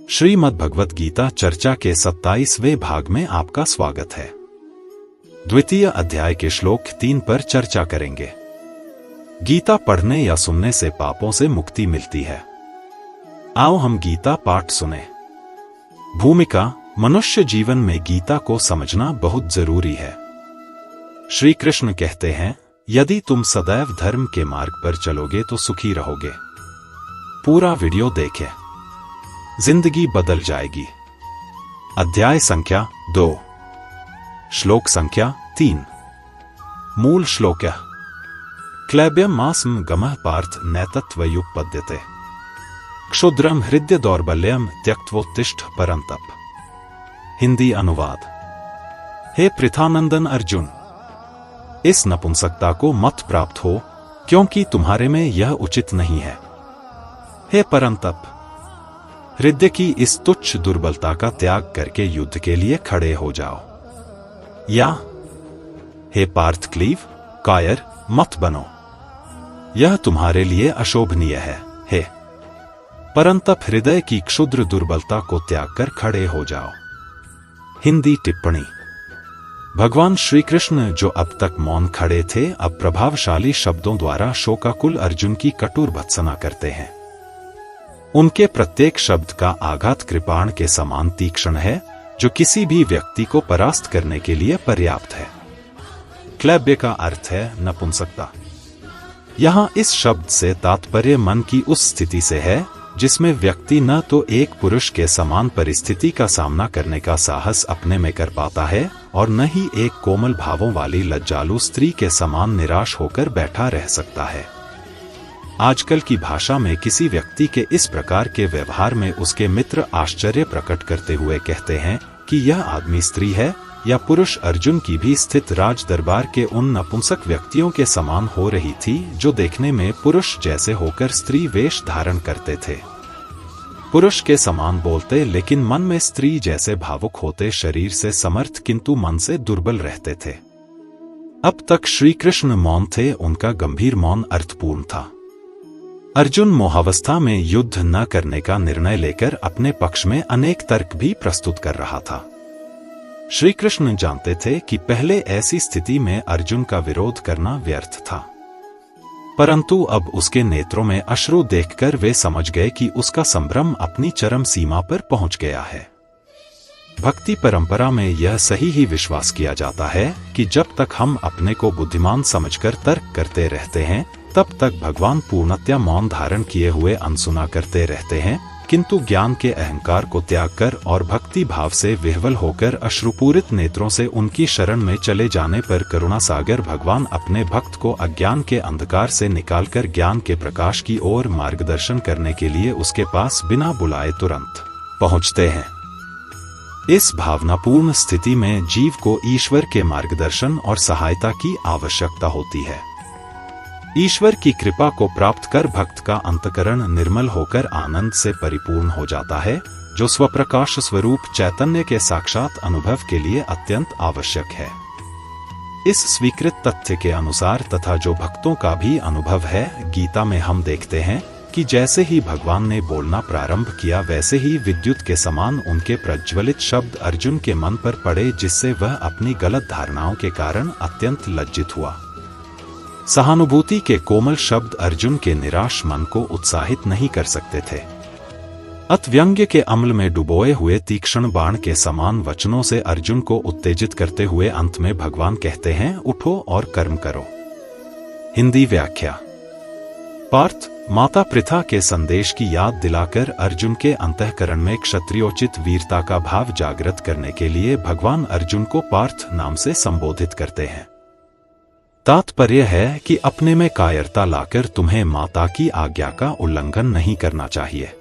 श्रीमद् भगवत गीता चर्चा के 27वें भाग में आपका स्वागत है। द्वितीय अध्याय के श्लोक 3 पर चर्चा करेंगे। गीता पढ़ने या सुनने से पापों से मुक्ति मिलती है। आओ हम गीता पाठ सुने। भूमिका: मनुष्य जीवन में गीता को समझना बहुत जरूरी है। श्री कृष्ण कहते हैं, यदि तुम सदैव धर्म के मार्ग पर चलोगे तो सुखी रहोगे। पूरा वीडियो देखें, जिंदगी बदल जाएगी। अध्याय संख्या 2, श्लोक संख्या 3। मूल श्लोक: क्लैब्यम मास्म गमः पार्थ नैतत्वयुपपद्यते क्षुद्रम हृदय दौर्बल्यम त्यक्त्वोत्तिष्ठ परंतप। हिंदी अनुवाद: हे पृथानंदन अर्जुन, इस नपुंसकता को मत प्राप्त हो, क्योंकि तुम्हारे में यह उचित नहीं है। हे परंतप, हृदय की इस तुच्छ दुर्बलता का त्याग करके युद्ध के लिए खड़े हो जाओ। या हे पार्थ क्लीव, कायर मत बनो, यह तुम्हारे लिए अशोभनीय है। हे परंतप, हृदय की क्षुद्र दुर्बलता को त्याग कर खड़े हो जाओ। हिंदी टिप्पणी: भगवान श्री कृष्ण जो अब तक मौन खड़े थे, अब प्रभावशाली शब्दों द्वारा शोकाकुल अर्जुन की कटुर भत्सना करते हैं। उनके प्रत्येक शब्द का आघात कृपाण के समान तीक्ष्ण है, जो किसी भी व्यक्ति को परास्त करने के लिए पर्याप्त है। क्लैब्य का अर्थ है नपुंसकता। यहां इस शब्द से तात्पर्य मन की उस स्थिति से है जिसमें व्यक्ति न तो एक पुरुष के समान परिस्थिति का सामना करने का साहस अपने में कर पाता है और न ही एक कोमल भावों वाली लज्जालु स्त्री के समान निराश होकर बैठा रह सकता है। आजकल की भाषा में किसी व्यक्ति के इस प्रकार के व्यवहार में उसके मित्र आश्चर्य प्रकट करते हुए कहते हैं कि यह आदमी स्त्री है या पुरुष। अर्जुन की भी स्थिति राज दरबार के उन नपुंसक व्यक्तियों के समान हो रही थी जो देखने में पुरुष जैसे होकर स्त्री वेश धारण करते थे। पुरुष के समान बोलते लेकिन मन में स्त्री जैसे भावुक होते, शरीर से समर्थ किंतु मन से दुर्बल रहते थे। अब तक श्री कृष्ण मौन थे, उनका गंभीर मौन अर्थपूर्ण था। अर्जुन मोहावस्था में युद्ध न करने का निर्णय लेकर अपने पक्ष में अनेक तर्क भी प्रस्तुत कर रहा था। श्री कृष्ण जानते थे कि पहले ऐसी स्थिति में अर्जुन का विरोध करना व्यर्थ था, परंतु अब उसके नेत्रों में अश्रु देखकर वे समझ गए कि उसका संभ्रम अपनी चरम सीमा पर पहुंच गया है। भक्ति परंपरा में यह सही ही विश्वास किया जाता है कि जब तक हम अपने को बुद्धिमान समझकर तर्क करते रहते हैं, तब तक भगवान पूर्णतया मौन धारण किए हुए अनसुना करते रहते हैं, किंतु ज्ञान के अहंकार को त्याग कर और भक्ति भाव से विह्वल होकर अश्रुपूरित नेत्रों से उनकी शरण में चले जाने पर करुणा सागर भगवान अपने भक्त को अज्ञान के अंधकार से निकालकर ज्ञान के प्रकाश की ओर मार्गदर्शन करने के लिए उसके पास बिना बुलाए तुरंत पहुंचते हैं। इस भावनापूर्ण स्थिति में जीव को ईश्वर के मार्गदर्शन और सहायता की आवश्यकता होती है। ईश्वर की कृपा को प्राप्त कर भक्त का अंतकरण निर्मल होकर आनंद से परिपूर्ण हो जाता है, जो स्वप्रकाश स्वरूप चैतन्य के साक्षात अनुभव के लिए अत्यंत आवश्यक है। इस स्वीकृत तथ्य के अनुसार तथा जो भक्तों का भी अनुभव है, गीता में हम देखते हैं कि जैसे ही भगवान ने बोलना प्रारंभ किया, वैसे ही विद्युत के समान उनके प्रज्वलित शब्द अर्जुन के मन पर पड़े, जिससे वह अपनी गलत धारणाओं के कारण अत्यंत लज्जित हुआ। सहानुभूति के कोमल शब्द अर्जुन के निराश मन को उत्साहित नहीं कर सकते थे। अतव्यंग्य के अम्ल में डुबोए हुए तीक्ष्ण बाण के समान वचनों से अर्जुन को उत्तेजित करते हुए अंत में भगवान कहते हैं, उठो और कर्म करो। हिंदी व्याख्या: पार्थ, माता पृथा के संदेश की याद दिलाकर अर्जुन के अंतःकरण में क्षत्रियोचित वीरता का भाव जागृत करने के लिए भगवान अर्जुन को पार्थ नाम से संबोधित करते हैं। तात्पर्य है कि अपने में कायरता लाकर तुम्हें माता की आज्ञा का उल्लंघन नहीं करना चाहिए।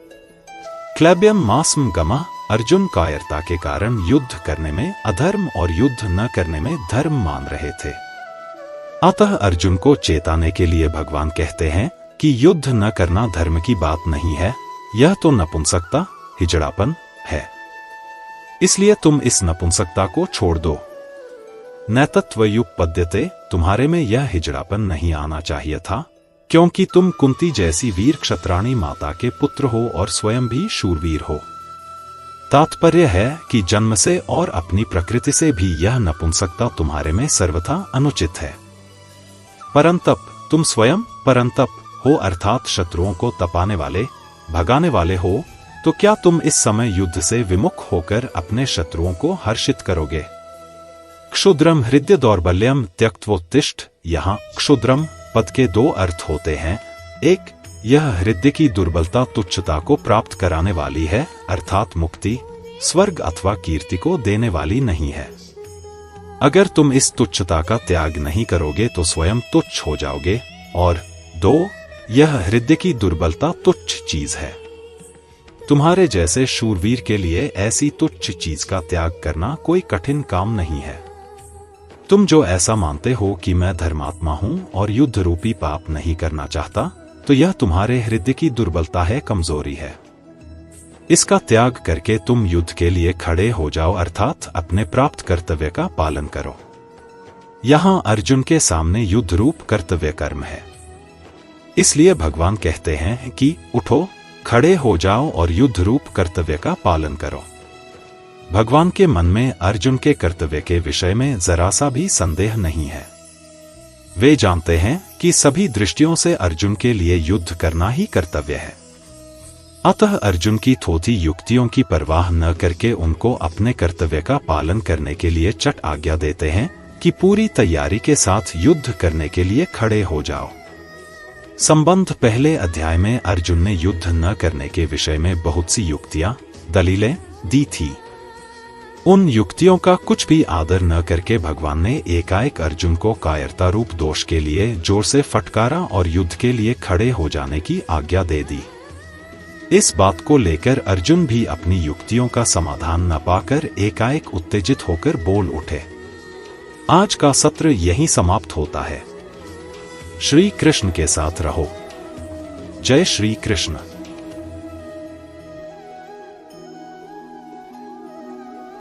क्लैब्यम मास्म गमः, अर्जुन कायरता के कारण युद्ध करने में अधर्म और युद्ध न करने में धर्म मान रहे थे। अतः अर्जुन को चेताने के लिए भगवान कहते हैं कि युद्ध न करना धर्म की बात नहीं है, यह तो नपुंसकता, हिजड़ापन है। इसलिए तुम इस नपुंसकता को छोड़ दो। नैतत्वयुपपद्यते, तुम्हारे में यह हिजड़ापन नहीं आना चाहिए था, क्योंकि तुम कुंती जैसी वीर क्षत्राणी माता के पुत्र हो और स्वयं भी शूरवीर हो। तात्पर्य है कि जन्म से और अपनी प्रकृति से भी यह नपुंसकता तुम्हारे में सर्वथा अनुचित है। परंतप तुम स्वयं परंतप हो, अर्थात शत्रुओं को तपाने वाले, भगाने वाले हो, तो क्या तुम इस समय युद्ध से विमुख होकर अपने शत्रुओं को हर्षित करोगे? क्षुद्रम हृदय दौर्बल्यम त्यक्त्वोत्तिष्ठ। यहाँ क्षुद्रम पद के दो अर्थ होते हैं। एक, यह हृदय की दुर्बलता तुच्छता को प्राप्त कराने वाली है, अर्थात मुक्ति, स्वर्ग अथवा कीर्ति को देने वाली नहीं है। अगर तुम इस तुच्छता का त्याग नहीं करोगे तो स्वयं तुच्छ हो जाओगे। और दो, यह हृदय की दुर्बलता तुच्छ चीज है। तुम्हारे जैसे शूरवीर के लिए ऐसी तुच्छ चीज का त्याग करना कोई कठिन काम नहीं है। तुम जो ऐसा मानते हो कि मैं धर्मात्मा हूं और युद्ध रूपी पाप नहीं करना चाहता, तो यह तुम्हारे हृदय की दुर्बलता है, कमजोरी है। इसका त्याग करके तुम युद्ध के लिए खड़े हो जाओ, अर्थात अपने प्राप्त कर्तव्य का पालन करो। यहां अर्जुन के सामने युद्ध रूप कर्तव्य कर्म है। इसलिए भगवान कहते हैं कि उठो, खड़े हो जाओ और युद्ध रूप कर्तव्य का पालन करो। भगवान के मन में अर्जुन के कर्तव्य के विषय में जरा सा भी संदेह नहीं है। वे जानते हैं कि सभी दृष्टियों से अर्जुन के लिए युद्ध करना ही कर्तव्य है। अतः अर्जुन की थोथी युक्तियों की परवाह न करके उनको अपने कर्तव्य का पालन करने के लिए चट आज्ञा देते हैं कि पूरी तैयारी के साथ युद्ध करने के लिए खड़े हो जाओ। संबंध पहले अध्याय में अर्जुन ने युद्ध न करने के विषय में बहुत सी युक्तियां, दलीलें दी थी। उन युक्तियों का कुछ भी आदर न करके भगवान ने एकाएक अर्जुन को कायरता रूप दोष के लिए जोर से फटकारा और युद्ध के लिए खड़े हो जाने की आज्ञा दे दी। इस बात को लेकर अर्जुन भी अपनी युक्तियों का समाधान न पाकर एकाएक उत्तेजित होकर बोल उठे। आज का सत्र यहीं समाप्त होता है। श्री कृष्ण के साथ रहो। जय श्री कृष्ण।